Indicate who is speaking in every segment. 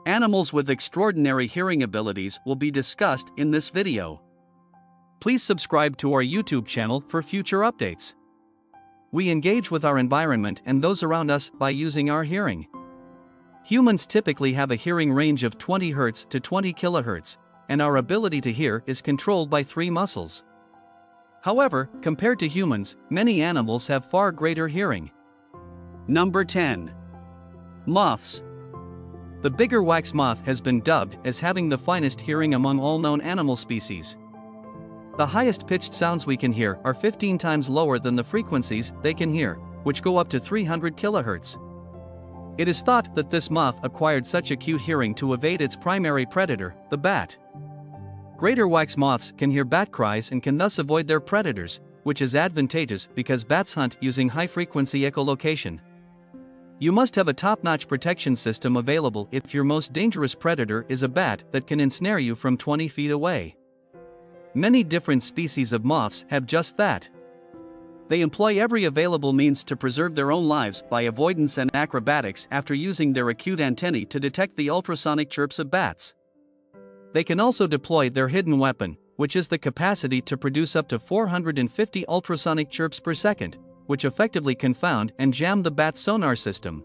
Speaker 1: Animals with extraordinary hearing abilities will be discussed in this video. Please subscribe to our YouTube channel for future updates. We engage with our environment and those around us by using our hearing. Humans typically have a hearing range of 20 Hz to 20 kHz, and our ability to hear is controlled by 3 muscles. However, compared to humans, many animals have far greater hearing. Number 10. Moths. The bigger wax moth has been dubbed as having the finest hearing among all known animal species. The highest pitched sounds we can hear are 15 times lower than the frequencies they can hear, which go up to 300 kHz. It is thought that this moth acquired such acute hearing to evade its primary predator, the bat. Greater wax moths can hear bat cries and can thus avoid their predators, which is advantageous because bats hunt using high-frequency echolocation. You must have a top-notch protection system available if your most dangerous predator is a bat that can ensnare you from 20 feet away. Many different species of moths have just that. They employ every available means to preserve their own lives by avoidance and acrobatics after using their acute antennae to detect the ultrasonic chirps of bats. They can also deploy their hidden weapon, which is the capacity to produce up to 450 ultrasonic chirps per second, which effectively confound and jam the bat's sonar system.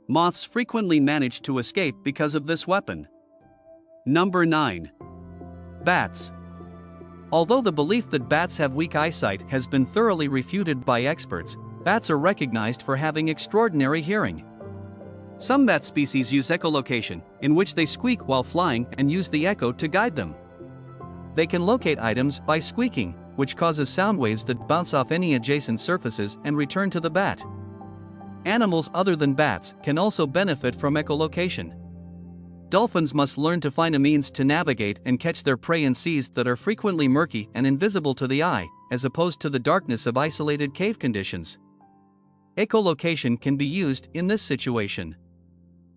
Speaker 1: Moths frequently manage to escape because of this weapon. Number 9. Bats. Although the belief that bats have weak eyesight has been thoroughly refuted by experts, bats are recognized for having extraordinary hearing. Some bat species use echolocation, in which they squeak while flying and use the echo to guide them. They can locate items by squeaking, which causes sound waves that bounce off any adjacent surfaces and return to the bat. Animals other than bats can also benefit from echolocation. Dolphins must learn to find a means to navigate and catch their prey in seas that are frequently murky and invisible to the eye, as opposed to the darkness of isolated cave conditions. Echolocation can be used in this situation.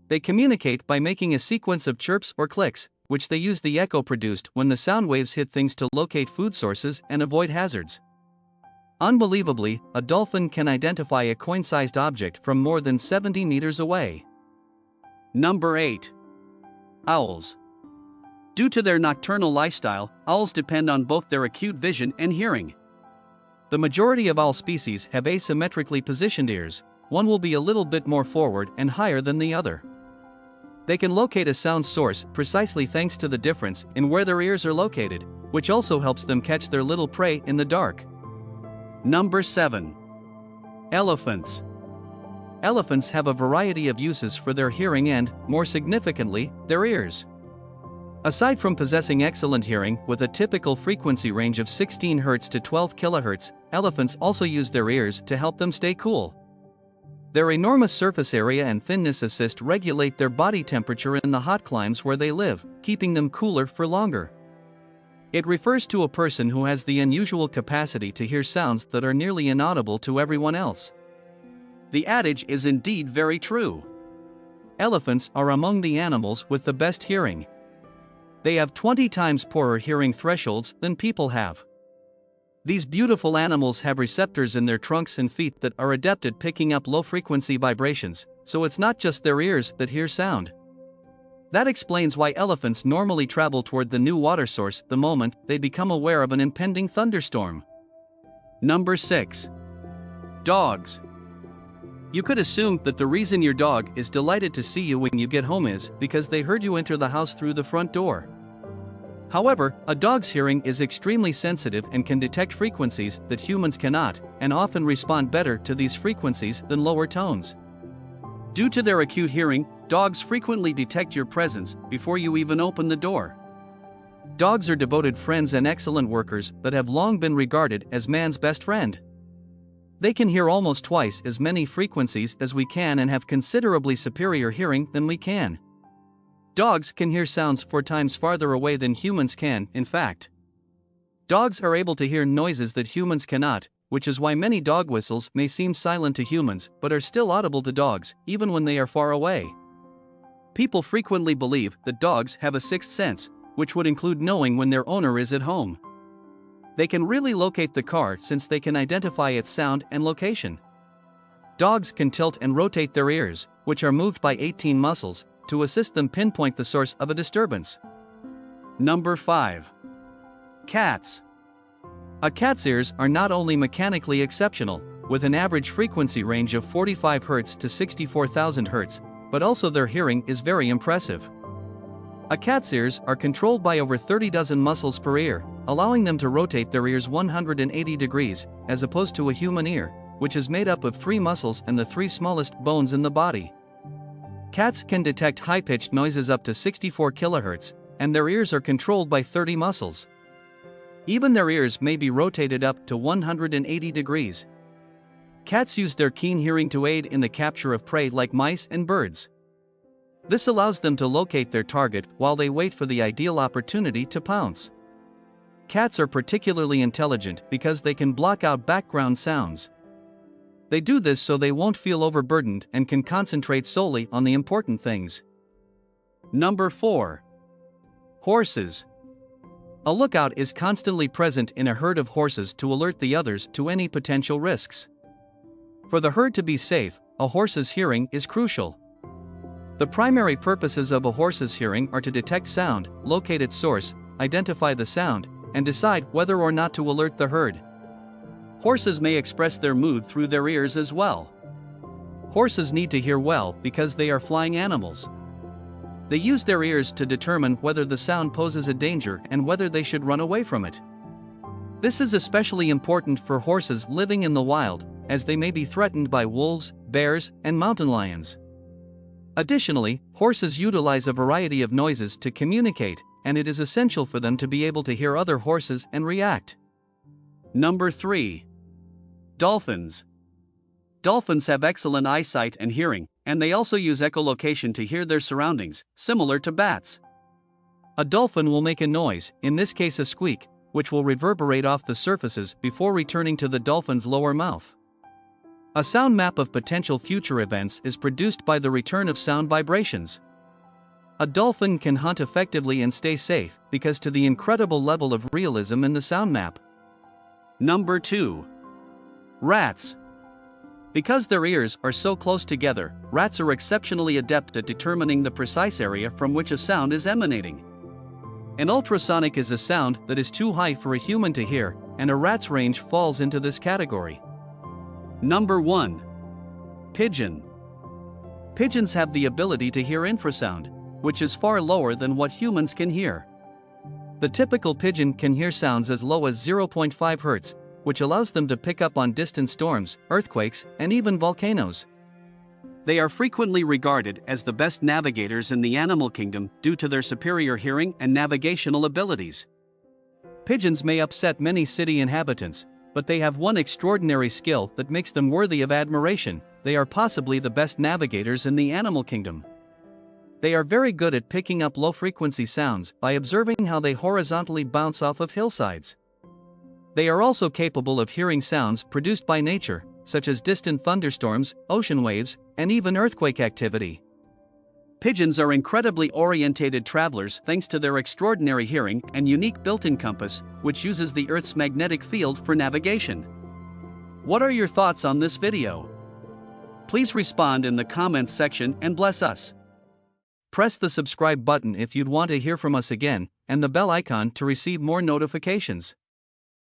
Speaker 1: They communicate by making a sequence of chirps or clicks, which they use the echo produced when the sound waves hit things to locate food sources and avoid hazards. Unbelievably, a dolphin can identify a coin-sized object from more than 70 meters away. Number 8. Owls. Due to their nocturnal lifestyle, owls depend on both their acute vision and hearing. The majority of owl species have asymmetrically positioned ears. One will be a little bit more forward and higher than the other. They can locate a sound source precisely thanks to the difference in where their ears are located, which also helps them catch their little prey in the dark. Number 7. Elephants. Elephants have a variety of uses for their hearing and, more significantly, their ears. Aside from possessing excellent hearing with a typical frequency range of 16 Hz to 12 kHz, elephants also use their ears to help them stay cool. Their enormous surface area and thinness assist regulate their body temperature in the hot climes where they live, keeping them cooler for longer. It refers to a person who has the unusual capacity to hear sounds that are nearly inaudible to everyone else. The adage is indeed very true. Elephants are among the animals with the best hearing. They have 20 times poorer hearing thresholds than people have. These beautiful animals have receptors in their trunks and feet that are adept at picking up low-frequency vibrations, so it's not just their ears that hear sound. That explains why elephants normally travel toward the new water source the moment they become aware of an impending thunderstorm. Number 6. Dogs. You could assume that the reason your dog is delighted to see you when you get home is because they heard you enter the house through the front door. However, a dog's hearing is extremely sensitive and can detect frequencies that humans cannot, and often respond better to these frequencies than lower tones. Due to their acute hearing, dogs frequently detect your presence before you even open the door. Dogs are devoted friends and excellent workers that have long been regarded as man's best friend. They can hear almost twice as many frequencies as we can and have considerably superior hearing than we can. Dogs can hear sounds 4 times farther away than humans can, in fact. Dogs are able to hear noises that humans cannot, which is why many dog whistles may seem silent to humans but are still audible to dogs, even when they are far away. People frequently believe that dogs have a sixth sense, which would include knowing when their owner is at home. They can really locate the car since they can identify its sound and location. Dogs can tilt and rotate their ears, which are moved by 18 muscles, to assist them pinpoint the source of a disturbance. Number 5. Cats. A cat's ears are not only mechanically exceptional, with an average frequency range of 45 Hz to 64,000 Hz, but also their hearing is very impressive. A cat's ears are controlled by over 30 dozen muscles per ear, allowing them to rotate their ears 180 degrees, as opposed to a human ear, which is made up of 3 muscles and the 3 smallest bones in the body. Cats can detect high-pitched noises up to 64 kHz, and their ears are controlled by 30 muscles. Even their ears may be rotated up to 180 degrees. Cats use their keen hearing to aid in the capture of prey like mice and birds. This allows them to locate their target while they wait for the ideal opportunity to pounce. Cats are particularly intelligent because they can block out background sounds. They do this so they won't feel overburdened and can concentrate solely on the important things. Number 4. Horses. A lookout is constantly present in a herd of horses to alert the others to any potential risks. For the herd to be safe, a horse's hearing is crucial. The primary purposes of a horse's hearing are to detect sound, locate its source, identify the sound, and decide whether or not to alert the herd. Horses may express their mood through their ears as well. Horses need to hear well because they are flying animals. They use their ears to determine whether the sound poses a danger and whether they should run away from it. This is especially important for horses living in the wild, as they may be threatened by wolves, bears, and mountain lions. Additionally, horses utilize a variety of noises to communicate, and it is essential for them to be able to hear other horses and react. Number 3. Dolphins. Dolphins have excellent eyesight and hearing, and they also use echolocation to hear their surroundings, similar to bats. A dolphin will make a noise, in this case a squeak, which will reverberate off the surfaces before returning to the dolphin's lower mouth. A sound map of potential future events is produced by the return of sound vibrations. A dolphin can hunt effectively and stay safe because to the incredible level of realism in the sound map. Number 2. Rats. Because their ears are so close together, rats are exceptionally adept at determining the precise area from which a sound is emanating. An ultrasonic is a sound that is too high for a human to hear, and a rat's range falls into this category. Number 1. Pigeon. Pigeons have the ability to hear infrasound, which is far lower than what humans can hear. The typical pigeon can hear sounds as low as 0.5 Hz, which allows them to pick up on distant storms, earthquakes, and even volcanoes. They are frequently regarded as the best navigators in the animal kingdom due to their superior hearing and navigational abilities. Pigeons may upset many city inhabitants, but they have one extraordinary skill that makes them worthy of admiration: they are possibly the best navigators in the animal kingdom. They are very good at picking up low-frequency sounds by observing how they horizontally bounce off of hillsides. They are also capable of hearing sounds produced by nature, such as distant thunderstorms, ocean waves, and even earthquake activity. Pigeons are incredibly oriented travelers thanks to their extraordinary hearing and unique built-in compass, which uses the Earth's magnetic field for navigation. What are your thoughts on this video? Please respond in the comments section and bless us. Press the subscribe button if you'd want to hear from us again, and the bell icon to receive more notifications.